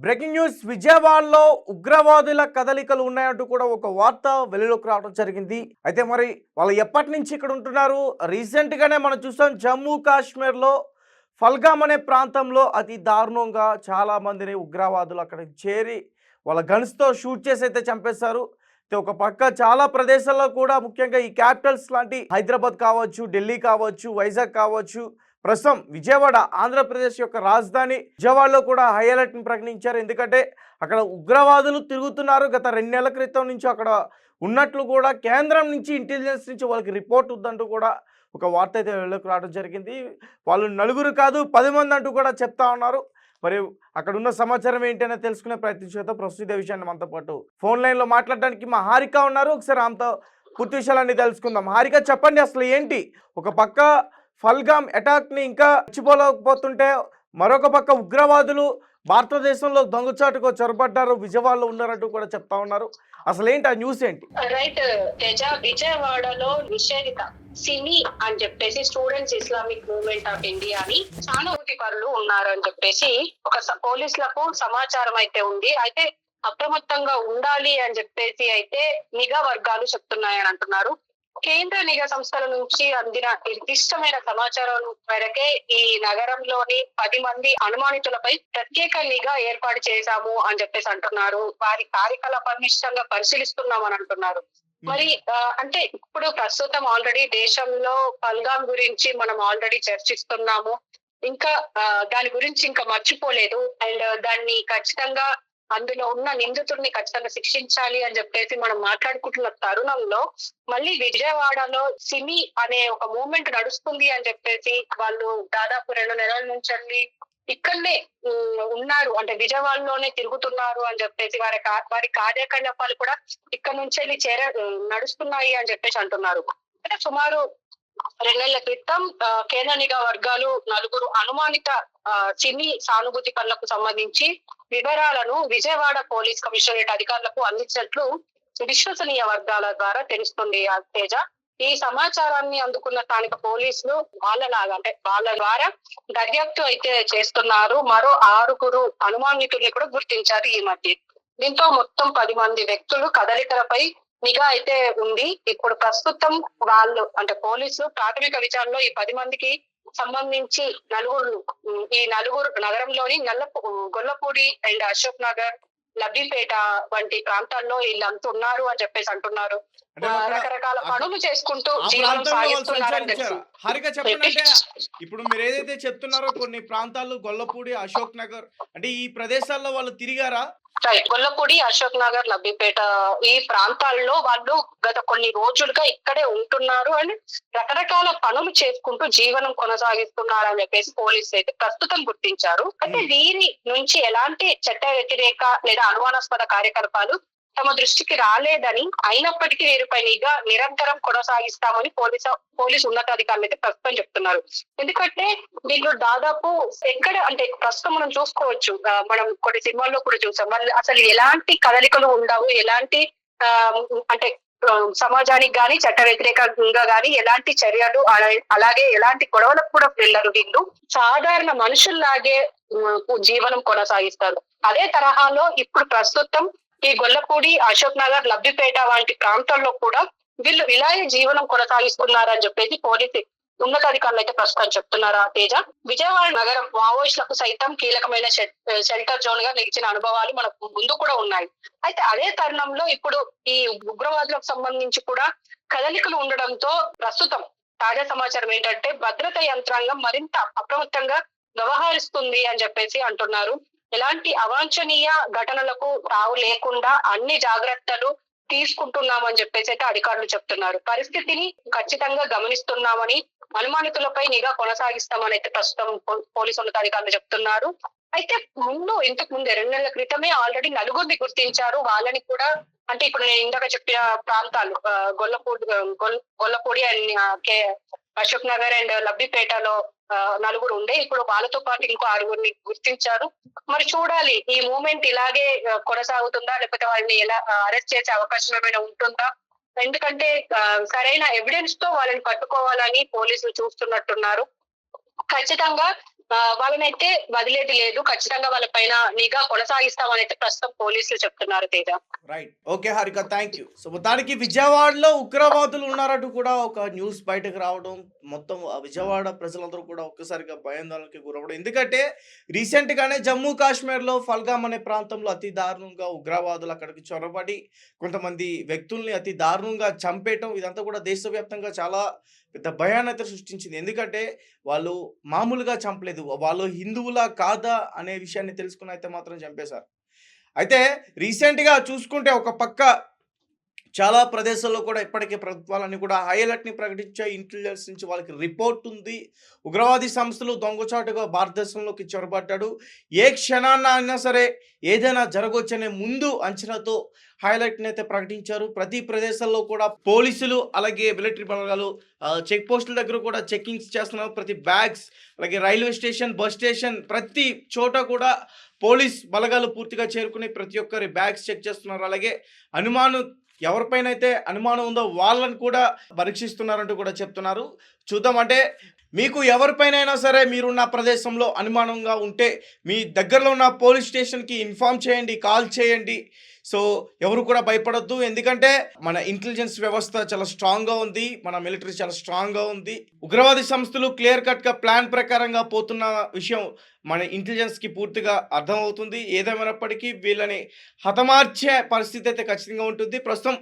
Breaking news విజయవాడలో ఉగ్రవాదుల కదలికలు ఉన్నాయంటూ కూడా ఒక వార్త వెలుగులోకి రావడం జరిగింది. అయితే మరి వాళ్ళు ఎప్పటి నుంచి ఇక్కడ ఉంటున్నారు? రీసెంట్ గానే మనం చూసాం జమ్మూ కాశ్మీర్లో ఫల్గామ్ అనే ప్రాంతంలో అతి దారుణంగా చాలా మందిని ఉగ్రవాదులు అక్కడ చేరి వాళ్ళ గన్స్ తో షూట్ చేసి అయితే చంపేశారు. అయితే ఒక పక్క చాలా ప్రదేశాల్లో కూడా ముఖ్యంగా ఈ క్యాపిటల్స్ లాంటి హైదరాబాద్ కావచ్చు, ఢిల్లీ కావచ్చు, వైజాగ్ కావచ్చు, ప్రస్తుతం విజయవాడ ఆంధ్రప్రదేశ్ యొక్క రాజధాని విజయవాడలో కూడా హై అలర్ట్ని ప్రకటించారు. ఎందుకంటే అక్కడ ఉగ్రవాదులు తిరుగుతున్నారు. గత 2 నెలల క్రితం నుంచి అక్కడ ఉన్నట్లు కూడా కేంద్రం నుంచి ఇంటెలిజెన్స్ నుంచి వాళ్ళకి రిపోర్ట్ ఉందంటూ కూడా ఒక వార్త అయితే వెళ్ళకు రావడం జరిగింది. వాళ్ళు నలుగురు కాదు 10 మంది అంటూ కూడా చెప్తా ఉన్నారు. మరి అక్కడ ఉన్న సమాచారం ఏంటనే తెలుసుకునే ప్రయత్నం చేద్దాం. ప్రస్తుత ఇదే విషయాన్ని మనతో పాటు ఫోన్ లైన్లో మాట్లాడడానికి మా హారిక ఉన్నారు. ఒకసారి ఆమెతో పూర్తి విషయాలన్నీ తెలుసుకుందాం. హారిక, చెప్పండి, అసలు ఏంటి? ఒక పక్క ఫల్గామ్ అటాక్ని ఇంకా మర్చిపోలేకపోతుంటే మరొక పక్క ఉగ్రవాదులు భారతదేశంలో దొంగచాటుకు చొరబడ్డారు, విజయవాడలో ఉన్నారంటూ కూడా చెప్తా ఉన్నారు. అసలు ఏంటి ఆ న్యూస్ ఏంటి? రైట్ తేజ, విజయవాడలో నిషేధిత సిమి అని చెప్పేసి students Islamic movement of India అని సానుభూతి పరులు ఉన్నారు అని చెప్పేసి ఒక పోలీసులకు సమాచారం అయితే ఉంది. అయితే అప్రమత్తంగా ఉండాలి అని చెప్పేసి అయితే నిఘా వర్గాలు చెప్తున్నాయని అంటున్నారు. కేంద్ర నిఘా సంస్థల నుంచి అందిన నిర్దిష్టమైన సమాచారం మేరకే ఈ నగరంలోని 10 మంది అనుమానితులపై ప్రత్యేక నిఘా ఏర్పాటు చేశాము అని చెప్పేసి అంటున్నారు. వారి కార్యకలాపాన్ని ఇష్టంగా పరిశీలిస్తున్నామని అంటున్నారు. మరి అంటే ఇప్పుడు ప్రస్తుతం ఆల్రెడీ దేశంలో పల్గాం గురించి మనం ఆల్రెడీ చర్చిస్తున్నాము. ఇంకా దాని గురించి ఇంకా మర్చిపోలేదు. అండ్ దాన్ని ఖచ్చితంగా అందులో ఉన్న నిందితుడిని ఖచ్చితంగా శిక్షించాలి అని చెప్పేసి మనం మాట్లాడుకుంటున్న తరుణంలో మళ్ళీ విజయవాడలో సిమి అనే ఒక మూవ్మెంట్ నడుస్తుంది అని చెప్పేసి వాళ్ళు దాదాపు 2 నెలల నుంచి ఇక్కడనే ఉన్నారు, అంటే విజయవాడలోనే తిరుగుతున్నారు అని చెప్పేసి వారి కార్యకలాపాలు కూడా ఇక్కడ నుంచి నడుస్తున్నాయి అని చెప్పేసి అంటున్నారు. అంటే సుమారు 2 నెలల క్రితం కేంద్ర నిఘా వర్గాలు 4 అనుమానిత సిమి సానుభూతి పనులకు సంబంధించి వివరాలను విజయవాడ పోలీస్ కమిషనరేట్ అధికారులకు అందించినట్లు విశ్వసనీయ వర్గాల ద్వారా తెలుస్తుంది. తేజ, ఈ సమాచారాన్ని అందుకున్న స్థానిక పోలీసులు వాళ్ళ ద్వారా దర్యాప్తు అయితే చేస్తున్నారు. మరో 6 అనుమానితుల్ని కూడా గుర్తించారు ఈ మధ్య. దీంతో మొత్తం 10 మంది వ్యక్తులు కదలికలపై నిఘా అయితే ఉంది. ఇప్పుడు ప్రస్తుతం వాళ్ళు అంటే పోలీసులు ప్రాథమిక విచారణలో ఈ 10 మందికి సంబంధించి ఈ నలుగురు నగరంలోని గొల్లపూడి అండ్ అశోక్ నగర్, లబ్బిపేట వంటి ప్రాంతాల్లో వీళ్ళంతా ఉన్నారు అని చెప్పేసి అంటున్నారు. రకరకాల పనులు చేసుకుంటూ జీవనం సాగిస్తున్నారని తెలుసు. హారిక, చెప్పండి, అంటే ఇప్పుడు మీరు ఏదైతే చెప్తున్నారో కొన్ని ప్రాంతాలు గొల్లపూడి, అశోక్ నగర్, అంటే ఈ ప్రదేశాల్లో వాళ్ళు తిరిగారా? గొల్లపూడి, అశోక్ నగర్, లబ్బిపేట ఈ ప్రాంతాల్లో వాళ్ళు గత కొన్ని రోజులుగా ఇక్కడే ఉంటున్నారు అని రకరకాల పనులు చేసుకుంటూ జీవనం కొనసాగిస్తున్నారు అని చెప్పేసి పోలీసులు అయితే ప్రస్తుతం గుర్తించారు. అయితే వీరి నుంచి ఎలాంటి చట్ట వ్యతిరేక లేదా అనుమానాస్పద కార్యకలాపాలు తమ దృష్టికి రాలేదని, అయినప్పటికీ వీరిపై నిరంతరం కొనసాగిస్తామని పోలీసు ఉన్నతాధికారులు అయితే ప్రస్తుతం చెప్తున్నారు. ఎందుకంటే వీళ్ళు దాదాపు ఎక్కడ అంటే ప్రస్తుతం మనం చూసుకోవచ్చు, మనం కొన్ని సినిమాల్లో కూడా చూసాం, వాళ్ళు అసలు ఎలాంటి కదలికలు ఉండవు, ఎలాంటి అంటే సమాజానికి గాని చట్ట వ్యతిరేకంగా గాని ఎలాంటి చర్యలు, అలాగే ఎలాంటి గొడవలకు కూడా వెళ్ళరు. వీళ్ళు సాధారణ మనుషుల్లాగే జీవనం కొనసాగిస్తారు. అదే తరహాలో ఇప్పుడు ప్రస్తుతం ఈ గొల్లపూడి, అశోక్ నగర్, లబ్బిపేట వంటి ప్రాంతాల్లో కూడా వీళ్ళు ఇలాగే జీవనం కొనసాగిస్తున్నారని చెప్పేసి పోలీసు ఉన్నతాధికారులు అయితే ప్రస్తుతం చెప్తున్నారు. తేజ, విజయవాడ నగరం మావోయిస్టులకు సైతం కీలకమైన షెల్టర్ జోన్ గా నిలిచిన అనుభవాలు మనకు ముందు కూడా ఉన్నాయి. అయితే అదే తరుణంలో ఇప్పుడు ఈ ఉగ్రవాదులకు సంబంధించి కూడా కదలికలు ఉండడంతో ప్రస్తుతం తాజా సమాచారం ఏంటంటే భద్రతా యంత్రాంగం మరింత అప్రమత్తంగా వ్యవహరిస్తుంది అని చెప్పేసి అంటున్నారు. ఎలాంటి అవాంఛనీయ ఘటనలకు తావు లేకుండా అన్ని జాగ్రత్తలు తీసుకుంటున్నామని చెప్పేసి అయితే అధికారులు చెప్తున్నారు. పరిస్థితిని ఖచ్చితంగా గమనిస్తున్నామని, అనుమానితులపై నిఘా కొనసాగిస్తామని అయితే ప్రస్తుతం పోలీసు ఉన్నతాధికారులు చెప్తున్నారు. అయితే ఇంతకు ముందు 2 నెలల క్రితమే ఆల్రెడీ 4 గుర్తించారు. వాళ్ళని కూడా అంటే ఇప్పుడు నేను ఇందాక చెప్పిన ప్రాంతాలు గొల్లపూడి అండ్ అశోక్ నగర్ అండ్ లబ్బిపేటలో 4 ఉండే, ఇప్పుడు వాళ్ళతో పాటు ఇంకో 6 గుర్తించారు. మరి చూడాలి ఈ మూవ్మెంట్ ఇలాగే కొనసాగుతుందా, లేకపోతే వాళ్ళని ఎలా అరెస్ట్ చేసే అవకాశం ఏమైనా ఉంటుందా? ఎందుకంటే సరైన ఎవిడెన్స్ తో వాళ్ళని పట్టుకోవాలని పోలీసులు చూస్తున్నట్టున్నారు. ఖచ్చితంగా వాళ్ళనైతే వదిలేది లేదు. ఖచ్చితంగా వాళ్ళ పైన నిఘా కొనసాగిస్తామని అయితే ప్రస్తుతం పోలీసులు చెప్తున్నారు Teja. Right. Okay Harika, thank you. So మొత్తానికి విజయవాడలో ఉగ్రవాదులు ఉన్నారంటూ కూడా ఒక న్యూస్ బయటకు రావడం, మొత్తం ఆ విజయవాడ ప్రజలందరూ కూడా ఒక్కసారిగా భయాందోళనకి గురవడం. ఎందుకంటే రీసెంట్గానే జమ్మూ కాశ్మీర్లో ఫల్గామ్ అనే ప్రాంతంలో అతి దారుణంగా ఉగ్రవాదులు అక్కడికి చొరబడి కొంతమంది వ్యక్తుల్ని అతి దారుణంగా చంపేయటం, ఇదంతా కూడా దేశవ్యాప్తంగా చాలా పెద్ద భయానైతే సృష్టించింది. ఎందుకంటే వాళ్ళు మామూలుగా చంపలేదు, వాళ్ళు హిందువులా కాదా అనే విషయాన్ని తెలుసుకుని అయితే మాత్రం చంపేశారు. అయితే రీసెంట్‌గా చూసుకుంటే ఒక పక్క చాలా ప్రదేశాల్లో కూడా ఇప్పటికే ప్రభుత్వాలన్నీ కూడా హై అలర్ట్‌ని ప్రకటించాయి. ఇంటెలిజెన్స్ నుంచి వాళ్ళకి రిపోర్ట్ ఉంది. ఉగ్రవాది సంస్థలు దొంగచాటుగా భారతదేశంలోకి చొరబడ్డాడు. ఏ క్షణాన అయినా సరే ఏదైనా జరగొచ్చనే ముందు అంచనాతో హై అలర్ట్‌ని అయితే ప్రకటించారు. ప్రతి ప్రదేశాల్లో కూడా పోలీసులు అలాగే మిలిటరీ బలగాలు చెక్ పోస్టుల దగ్గర కూడా చెకింగ్స్ చేస్తున్నారు. ప్రతి బ్యాగ్స్ అలాగే రైల్వే స్టేషన్, బస్ స్టేషన్ ప్రతి చోట కూడా పోలీస్ బలగాలు పూర్తిగా చేరుకుని ప్రతి ఒక్కరి బ్యాగ్స్ చెక్ చేస్తున్నారు. అలాగే అనుమానం ఎవరిపైనైతే అనుమానం ఉందో వాళ్ళని కూడా పరీక్షిస్తున్నారంటూ కూడా చెప్తున్నారు. చూద్దాం. అంటే మీకు ఎవరిపైనైనా సరే మీరున్న ప్రదేశంలో అనుమానంగా ఉంటే మీ దగ్గరలో ఉన్న పోలీస్ స్టేషన్‌కి ఇన్ఫార్మ్ చేయండి, కాల్ చేయండి. సో ఎవరు కూడా భయపడొద్దు. ఎందుకంటే మన ఇంటెలిజెన్స్ వ్యవస్థ చాలా స్ట్రాంగ్‌గా ఉంది. మన మిలిటరీ చాలా స్ట్రాంగ్‌గా ఉంది. ఉగ్రవాది సంస్థలు క్లియర్ కట్‌గా ప్లాన్ ప్రకారంగా పోతున్న విషయం మన ఇంటెలిజెన్స్‌కి పూర్తిగా అర్థమవుతుంది. ఏదేమైనప్పటికీ వీళ్ళని హతమార్చే పరిస్థితి అయితే ఖచ్చితంగా ఉంటుంది. ప్రస్తుతం